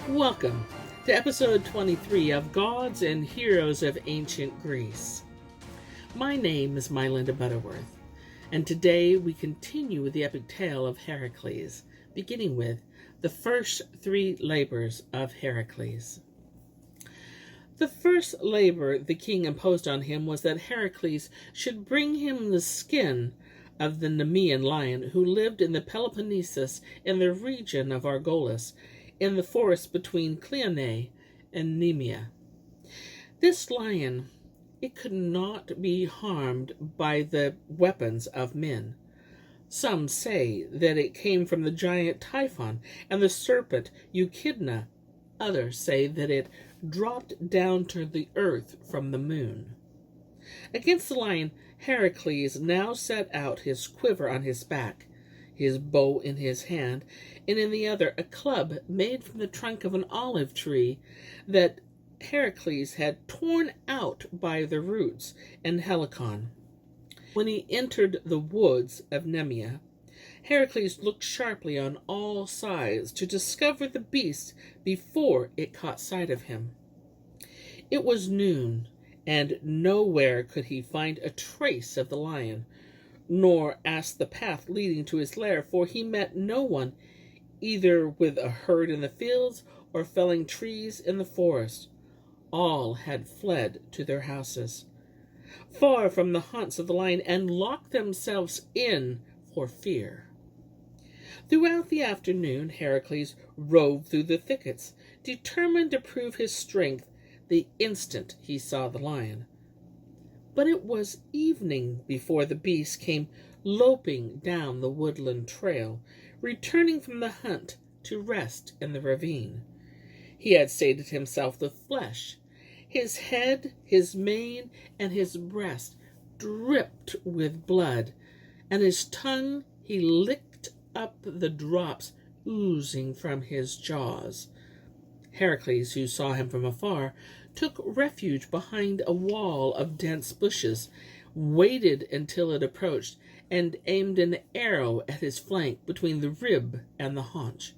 Welcome to episode 23 of Gods and Heroes of Ancient Greece. My name is MyLinda Butterworth, and today we continue with the epic tale of Heracles, beginning with the first three labors of Heracles. The first labor the king imposed on him was that Heracles should bring him the skin of the Nemean Lion who lived in the Peloponnesus in the region of Argolis, in the forest between Cleonae and Nemea. This lion, it could not be harmed by the weapons of men. Some say that it came from the giant Typhon and the serpent Echidna. Others say that it dropped down to the earth from the moon. Against the lion, Heracles now set out his quiver on his back, his bow in his hand, and in the other a club made from the trunk of an olive tree that Heracles had torn out by the roots in Helicon. When he entered the woods of Nemea, Heracles looked sharply on all sides to discover the beast before it caught sight of him. It was noon, and nowhere could he find a trace of the lion, nor ask the path leading to his lair, for he met no one, either with a herd in the fields or felling trees in the forest. All had fled to their houses, far from the haunts of the lion, and locked themselves in for fear. Throughout the afternoon, Heracles roved through the thickets, determined to prove his strength the instant he saw the lion. But it was evening before the beast came loping down the woodland trail, returning from the hunt to rest in the ravine. He had sated himself with flesh. His head, his mane, and his breast dripped with blood, and his tongue he licked up the drops oozing from his jaws. Heracles, who saw him from afar, took refuge behind a wall of dense bushes, waited until it approached, and aimed an arrow at his flank between the rib and the haunch.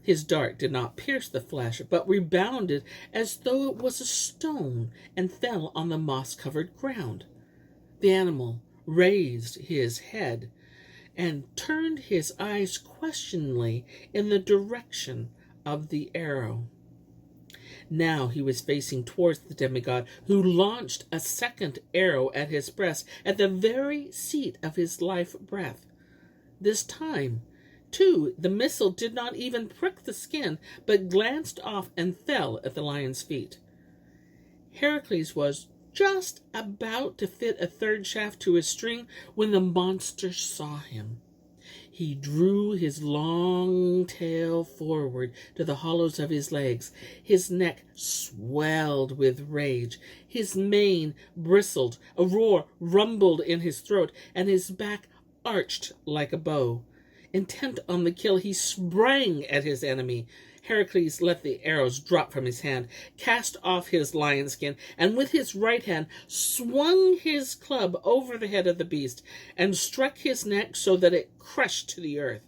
His dart did not pierce the flesh, but rebounded as though it was a stone and fell on the moss-covered ground. The animal raised his head and turned his eyes questioningly in the direction of the arrow. Now he was facing towards the demigod, who launched a second arrow at his breast, at the very seat of his life breath. This time, too, the missile did not even prick the skin, but glanced off and fell at the lion's feet. Heracles was just about to fit a third shaft to his string when the monster saw him. He drew his long tail forward to the hollows of his legs. His neck swelled with rage. His mane bristled. A roar rumbled in his throat, and his back arched like a bow. Intent on the kill, he sprang at his enemy. Heracles let the arrows drop from his hand, cast off his lion skin, and with his right hand swung his club over the head of the beast and struck his neck so that it crushed to the earth.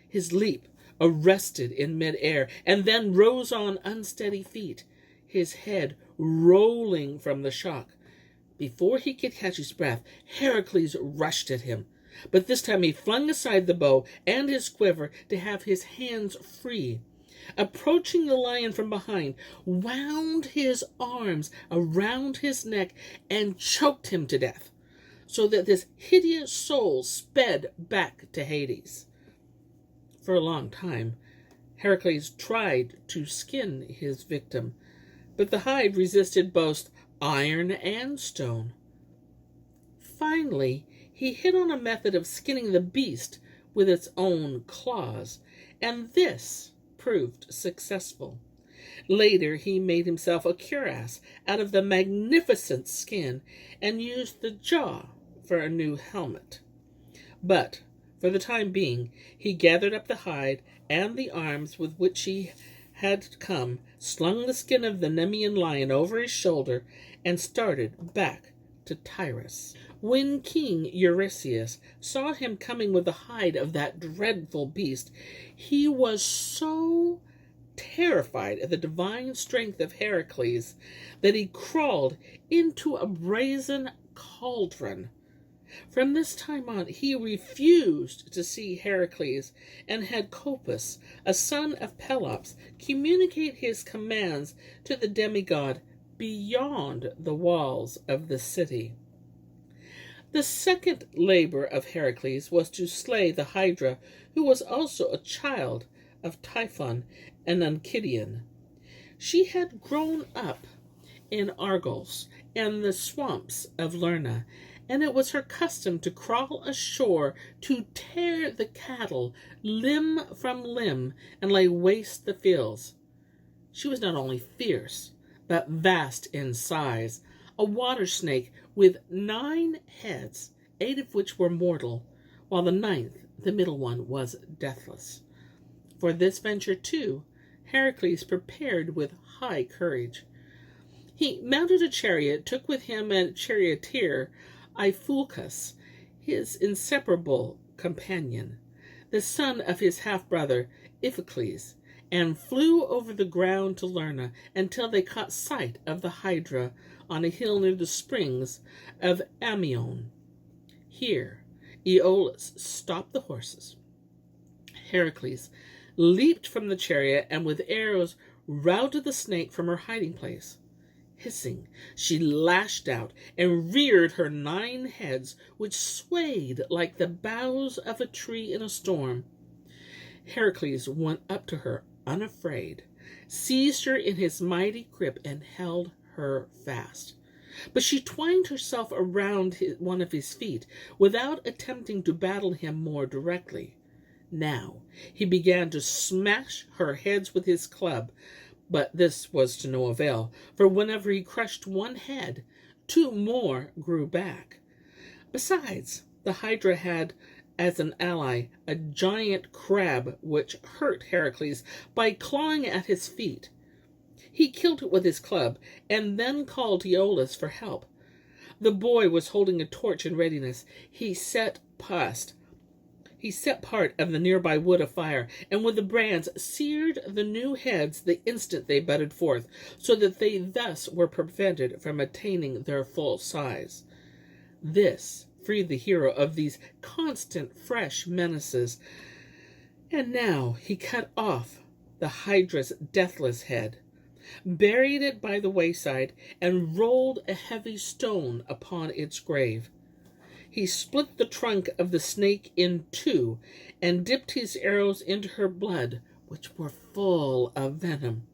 His leap arrested in mid-air and then rose on unsteady feet, his head rolling from the shock. Before he could catch his breath, Heracles rushed at him. But this time he flung aside the bow and his quiver to have his hands free. Approaching the lion from behind, wound his arms around his neck and choked him to death, so that this hideous soul sped back to Hades. For a long time, Heracles tried to skin his victim, but the hide resisted both iron and stone. Finally, he hit on a method of skinning the beast with its own claws, and this proved successful. Later, he made himself a cuirass out of the magnificent skin and used the jaw for a new helmet. But, for the time being, he gathered up the hide and the arms with which he had come, slung the skin of the Nemean Lion over his shoulder, and started back to Tyrus. When King Eurystheus saw him coming with the hide of that dreadful beast, he was so terrified at the divine strength of Heracles that he crawled into a brazen cauldron. From this time on, he refused to see Heracles, and had Copus, a son of Pelops, communicate his commands to the demigod beyond the walls of the city. The second labor of Heracles was to slay the Hydra, who was also a child of Typhon and Oncydion. She had grown up in Argos and the swamps of Lerna, and it was her custom to crawl ashore to tear the cattle limb from limb and lay waste the fields. She was not only fierce, but vast in size, a water snake with 9 heads, 8 of which were mortal, while the 9th, the middle one, was deathless. For this venture, too, Heracles prepared with high courage. He mounted a chariot, took with him a charioteer, Iphulcus, his inseparable companion, the son of his half-brother Iphicles, and flew over the ground to Lerna until they caught sight of the Hydra on a hill near the springs of Amion. Here Aeolus stopped the horses. Heracles leaped from the chariot and with arrows routed the snake from her hiding place. Hissing, she lashed out and reared her 9 heads, which swayed like the boughs of a tree in a storm. Heracles went up to her unafraid, seized her in his mighty grip, and held her fast. But she twined herself around one of his feet, without attempting to battle him more directly. Now he began to smash her heads with his club, but this was to no avail, for whenever he crushed one head, 2 more grew back. Besides, the Hydra had as an ally a giant crab which hurt Heracles by clawing at his feet. He killed it with his club, and then called Aeolus for help. The boy was holding a torch in readiness. He set part of the nearby wood afire, and with the brands seared the new heads the instant they budded forth, so that they thus were prevented from attaining their full size. This freed the hero of these constant fresh menaces, and now he cut off the Hydra's deathless head, buried it by the wayside, and rolled a heavy stone upon its grave. He split the trunk of the snake in 2 and dipped his arrows into her blood, which were full of venom.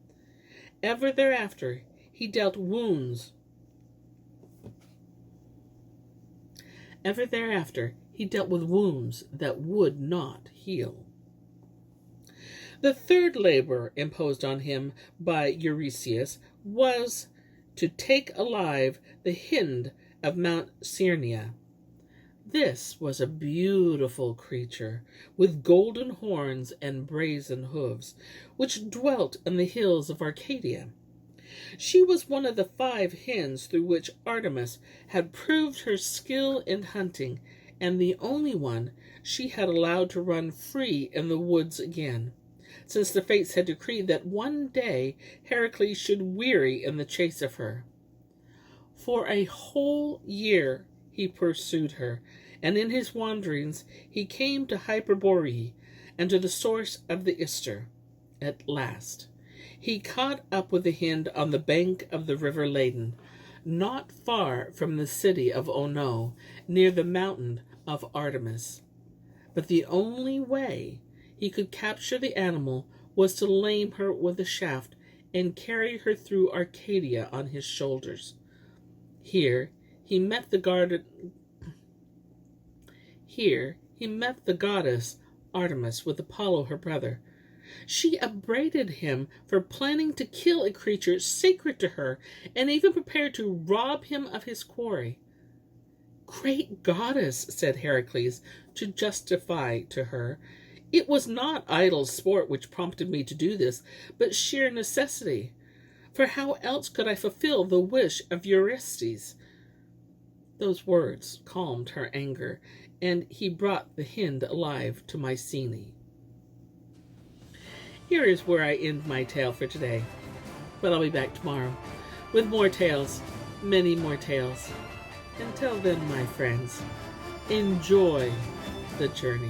Ever thereafter he dealt with wounds that would not heal. The third labor imposed on him by Eurystheus was to take alive the Hind of Mount Cernia. This was a beautiful creature, with golden horns and brazen hooves, which dwelt in the hills of Arcadia. She was one of the 5 hens through which Artemis had proved her skill in hunting, and the only one she had allowed to run free in the woods again, since the fates had decreed that one day Heracles should weary in the chase of her. For a whole year he pursued her, and in his wanderings he came to Hyperborea and to the source of the Ister. At last he caught up with the Hind on the bank of the river Ladon, not far from the city of Ono, near the mountain of Artemis. But the only way he could capture the animal was to lame her with a shaft and carry her through Arcadia on his shoulders. Here he met the goddess Artemis with Apollo, her brother. She upbraided him for planning to kill a creature sacred to her, and even prepared to rob him of his quarry. "Great goddess," said Heracles, to justify to her, "it was not idle sport which prompted me to do this, but sheer necessity. For how else could I fulfill the wish of Eurystheus?" Those words calmed her anger, and he brought the Hind alive to Mycenae. here is where I end my tale for today. But I'll be back tomorrow with more tales, many more tales. Until then, my friends, enjoy the journey.